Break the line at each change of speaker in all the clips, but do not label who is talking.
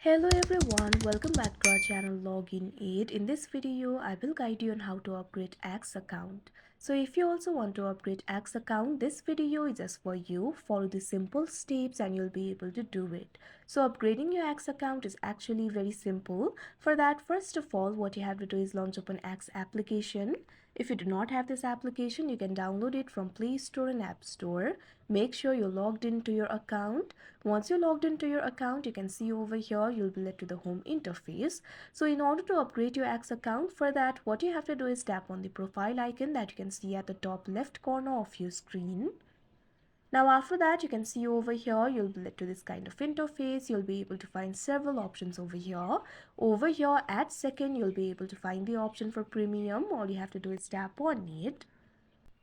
Hello everyone, welcome back to our channel Login Aid. In this video, I will guide you on how to upgrade X account. So if you also want to upgrade X account, this video is just for you. Follow the simple steps and you'll be able to do it. So upgrading your X account is actually very simple. For that, first of all, what you have to do is launch up an X application. If you do not have this application, you can download it from Play Store and App Store. Make sure you're logged into your account. Once you're logged into your account, you can see over here, you'll be led to the home interface. So in order to upgrade your X account, for that, what you have to do is tap on the profile icon that you can see at the top left corner of your screen. Now after that, you can see over here, you'll be led to this kind of interface. You'll be able to find several options over here. Over here at second, you'll be able to find the option for premium. All you have to do is tap on it.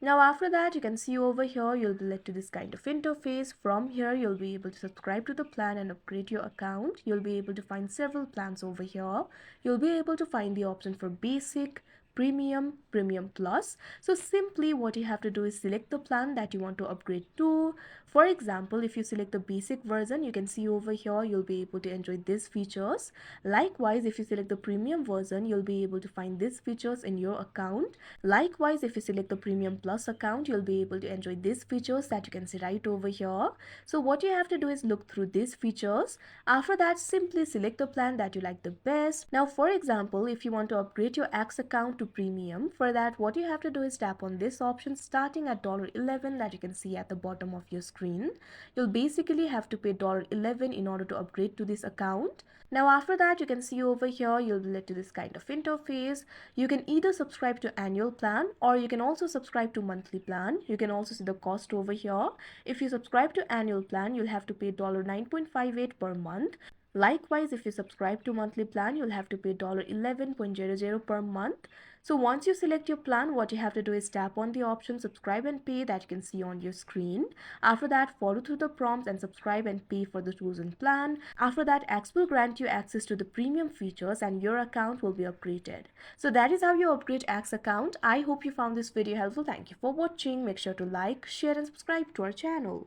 Now after that, you can see over here, you'll be led to this kind of interface. From here, you'll be able to subscribe to the plan and upgrade your account. You'll be able to find several plans over here. You'll be able to find the option for basic, premium, premium plus. So simply what you have to do is select the plan that you want to upgrade to. For example, if you select the basic version, you can see over here you'll be able to enjoy these features. Likewise, if you select the premium version, you'll be able to find these features in your account. Likewise, if you select the premium plus account, you'll be able to enjoy these features that you can see right over here. So what you have to do is look through these features. After that, simply select the plan that you like the best. Now for example, if you want to upgrade your X account to premium, for that what you have to do is tap on this option starting at $11 that you can see at the bottom of your screen. You'll basically have to pay $11 in order to upgrade to this account. Now after that, you can see over here you'll be led to this kind of interface. You can either subscribe to annual plan or you can also subscribe to monthly plan. You can also see the cost over here. If you subscribe to annual plan, you'll have to pay $9.58 per month. Likewise, if you subscribe to monthly plan, you'll have to pay $11.00 per month. So once you select your plan, what you have to do is tap on the option subscribe and pay that you can see on your screen. After that, follow through the prompts and subscribe and pay for the chosen plan. After that, X will grant you access to the premium features and your account will be upgraded. So that is how you upgrade X account. I hope you found this video helpful. Thank you for watching. Make sure to like, share and subscribe to our channel.